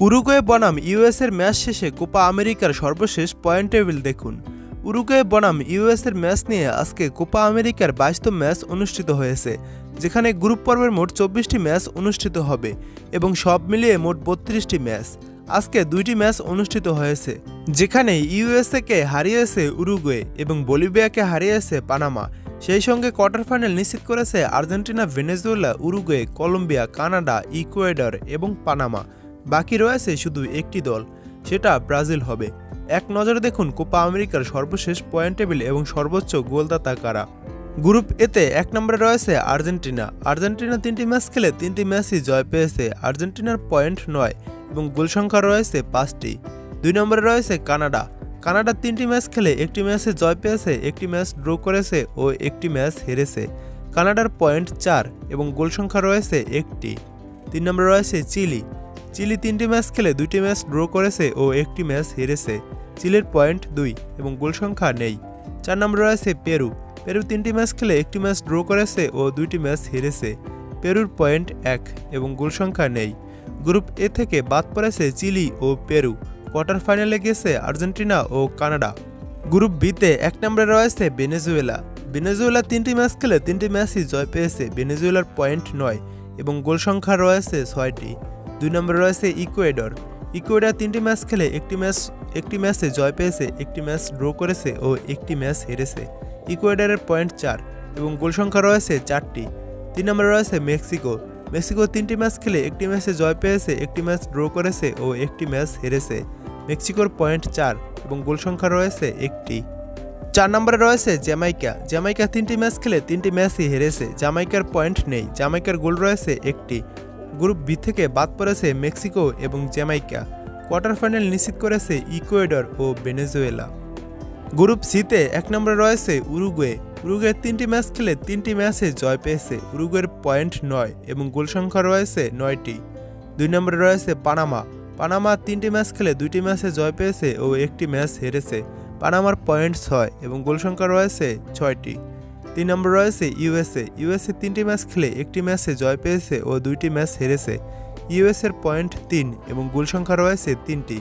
Uruguay বনাম US এর match শেষে কোপা আমেরিকার সর্বশেষ পয়েন্ট টেবিল দেখুন। উরুগুয়ে বনাম ইউএস এর ম্যাচ নিয়ে আজকে কোপা আমেরিকার 22তম ম্যাচ অনুষ্ঠিত হয়েছে, যেখানে গ্রুপ পর্বের মোট 24টি ম্যাচ অনুষ্ঠিত হবে এবং সব মিলিয়ে মোট 32টি ম্যাচ। আজকে 2টি ম্যাচ অনুষ্ঠিত হয়েছে, যেখানে ইউএসএ-কে হারিয়েছে উরুগুয়ে এবং বলিভিয়াকে হারিয়েছে পানামা। সেই সঙ্গে কোয়ার্টার ফাইনাল নিশ্চিত করেছে Argentina, Venezuela, Uruguay, Colombia, Canada, Ecuador এবং পানামা। বাকি রয়েছে শুধু একটি দল, সেটা ব্রাজিল হবে। এক নজরে দেখুন কোপা আমেরিকার সর্বশেষ পয়েন্ট টেবিল এবং সর্বোচ্চ গোলদাতা কারা। গ্রুপ এতে 1 নম্বরে রয়েছে আর্জেন্টিনা। আর্জেন্টিনা 3টি ম্যাচ খেলে 3টি ম্যাচই জয় পেয়েছে। আর্জেন্টিনার পয়েন্ট 9 এবং গোল সংখ্যা রয়েছে 5টি। 2 নম্বরে রয়েছে কানাডা। কানাডা 3টি ম্যাচ খেলে 1টি ম্যাচে জয় পেয়েছে, 1টি ম্যাচ ড্র করেছে ও 1টি ম্যাচ হেরেছে। কানাডার পয়েন্ট 4 এবং গোল সংখ্যা রয়েছে 1টি। 3 নম্বরে রয়েছে চিলি। চিলি 3টি ম্যাচ খেলে 2টি ম্যাচ ড্র করেছে ও 1টি ম্যাচ হেরেছে। চিলির পয়েন্ট 2 এবং গোল সংখ্যা নেই। 4 নম্বরে রয়েছে পেরু। পেরু 3টি ম্যাচ খেলে 1টি ম্যাচ ড্র করেছে ও 2টি ম্যাচ হেরেছে। পেরুর পয়েন্ট 1 এবং গোল সংখ্যা নেই। গ্রুপ এ থেকে বাদ পড়েছে চিলি ও পেরু। কোয়ার্টার ফাইনালে গেছে আর্জেন্টিনা ও কানাডা। গ্রুপ বিতে 1 নম্বরে রয়েছে ভেনেজুয়েলা। ভেনেজুয়েলা 3টি ম্যাচ খেলে 3টি ম্যাচই জয় পেয়েছে। ভেনেজুয়েলার পয়েন্ট 9 এবং গোল সংখ্যা রয়েছে 6টি। 2 নম্বরে রয়েছে ইকুয়েডর। ইকুয়েডর 3টি ম্যাচ খেলে 1টি ম্যাচে জয় পেয়েছে, 1টি ম্যাচ ড্র করেছে ও 1টি ম্যাচ হেরেছে। ইকুয়েডরের পয়েন্ট 4 এবং গোল সংখ্যা রয়েছে 4টি। 3 নম্বরে রয়েছে মেক্সিকো। মেক্সিকো 3টি ম্যাচ খেলে 1টি ম্যাচে জয় পেয়েছে, 1টি ম্যাচ ড্র করেছে ও 1টি ম্যাচ হেরেছে। মেক্সিকোর পয়েন্ট 4 এবং গোল সংখ্যা রয়েছে 1টি। 4 নম্বরে রয়েছে জ্যামাইকা। জ্যামাইকা 3টি ম্যাচ খেলে 3টি ম্যাচই হেরেছে। জ্যামাইকার পয়েন্ট নেই। জ্যামাইকার গোল রয়েছে 1টি। গ্রুপ বি থেকে বাদ পড়েছে মেক্সিকো এবং জ্যামাইকা। কোয়ার্টার ফাইনাল নিশ্চিত করেছে ইকুয়েডর ও ভেনেজুয়েলা। গ্রুপ সিতে 1 নম্বরে রয়েছে উরুগুয়ে। উরুগুয়ে 3টি ম্যাচ খেলে 3টি ম্যাচে জয় পেয়েছে। উরুগুয়ের পয়েন্ট 9 এবং গোল সংখ্যা রয়েছে 9টি। 2 নম্বরে রয়েছে পানামা। পানামা 3টি ম্যাচ খেলে 2টি ম্যাচে জয় পেয়েছে ও 1টি ম্যাচ হেরেছে। পানামার পয়েন্ট 6 এবং গোল সংখ্যা রয়েছে 6টি। 3 নম্বরে রয়েছে ইউএসএ। ইউএসএ 3টি ম্যাচ খেলে 1টি ম্যাচে জয় পেয়েছে ও 2টি ম্যাচ হেরেছে। ইউএসএর পয়েন্ট 3 এবং গোল সংখ্যা রয়েছে 3টি।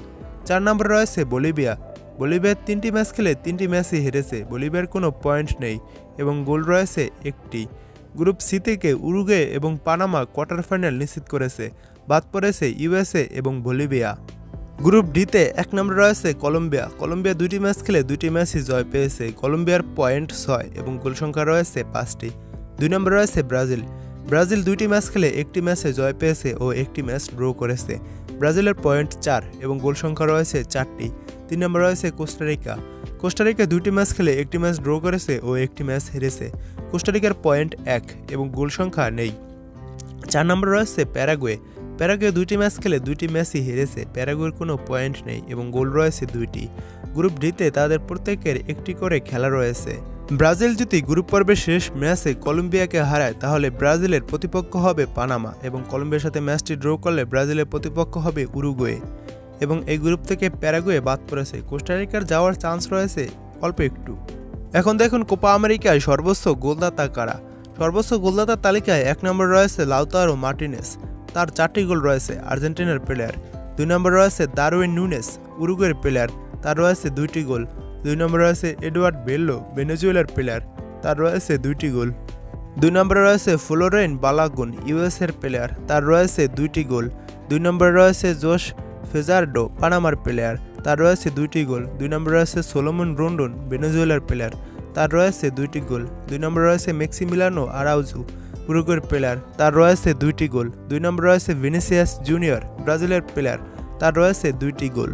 4 নম্বরে রয়েছে বলিভিয়া। বলিভিয়ার 3টি ম্যাচ খেলে 3টি ম্যাচই হেরেছে। বলিভিয়ার কোনো পয়েন্ট নেই এবং গোল রয়েছে 1টি। গ্রুপ সি থেকে উরুগুয়ে এবং পানামা কোয়ার্টার ফাইনাল নিশ্চিত করেছে। বাদ পড়েছে ইউএসএ এবং বলিভিয়া। গ্রুপ ডিতে 1 নম্বরে রয়েছে কলম্বিয়া। কলম্বিয়া 2টি ম্যাচ খেলে 2টি ম্যাচই জয় পেয়েছে। কলম্বিয়ার পয়েন্ট 6 এবং গোল সংখ্যা রয়েছে 5টি। 2 নম্বরে রয়েছে ব্রাজিল। ব্রাজিল 2টি ম্যাচ খেলে 1টি ম্যাচে জয় পেয়েছে ও 1টি ম্যাচ ড্র করেছে। ব্রাজিলের পয়েন্ট 4 এবং গোল সংখ্যা রয়েছে 4টি। 3 নম্বরে রয়েছে কোস্টারিকা। কোস্টারিকা 2টি ম্যাচ খেলে 1টি ম্যাচ ড্র করেছে ও 1টি ম্যাচ হেরেছে। কোস্টারিকার পয়েন্ট 1 এবং গোল সংখ্যা নেই। 4 নম্বরে রয়েছে প্যারাগুয়ে। প্যারাগুয়ে 2টি ম্যাচ খেলে 2টি ম্যাচই হেরেছে। প্যারাগুয়ের কোনো পয়েন্ট নেই এবং গোল রয়েছে 2টি। গ্রুপ ডিতে তাদের প্রত্যেকের একটি করে খেলা রয়েছে। ব্রাজিল যদি গ্রুপ পর্বের শেষ ম্যাচে কলম্বিয়াকে হারায়, তাহলে ব্রাজিলের প্রতিপক্ষ হবে পানামা এবং কলম্বিয়ার সাথে ম্যাচটি ড্র করলে ব্রাজিলের প্রতিপক্ষ হবে উরুগুয়ে। এবং এই গ্রুপ থেকে প্যারাগুয়ে বাদ পড়েছে। কোস্টারিকার যাওয়ার চান্স রয়েছে অল্প একটু। এখন দেখুন কোপা আমেরিকায় সর্বোচ্চ গোলদাতা কারা। সর্বোচ্চ গোলদাতার তালিকায় 1 নম্বরে রয়েছে লাউতারো মার্টিনেজ। তার 4টি গোল রয়েছে। আর্জেন্টিনার প্লেয়ার। 2 নম্বরে রয়েছে দারউইন নুনেস, উরুগুয়ের প্লেয়ার। তার রয়েছে 2টি গোল। 2 নম্বরে রয়েছে এডওয়ার্ড বেলো, ভেনেজুয়েলার প্লেয়ার। তার রয়েছে 2টি গোল। 2 নম্বরে রয়েছে ফ্লোরেন বালাগুন, ইউএসএর প্লেয়ার। তার রয়েছে 2টি গোল। 2 নম্বরে রয়েছে জোশ ফেজার্ডো, পানামার প্লেয়ার। তার রয়েছে 2টি গোল। 2 নম্বরে রয়েছে সোলোমন রন্ডন, ভেনেজুয়েলার প্লেয়ার। তার রয়েছে 2টি গোল। 2 নম্বরে রয়েছে মেক্সিমিলিয়ানো আরাউজো, উরুগুয়ের প্লেয়ার। তার রয়েছে 2টি গোল। 2 নম্বরে রয়েছে ভিনিসিয়াস জুনিয়র, ব্রাজিলের প্লেয়ার। তার রয়েছে 2টি গোল।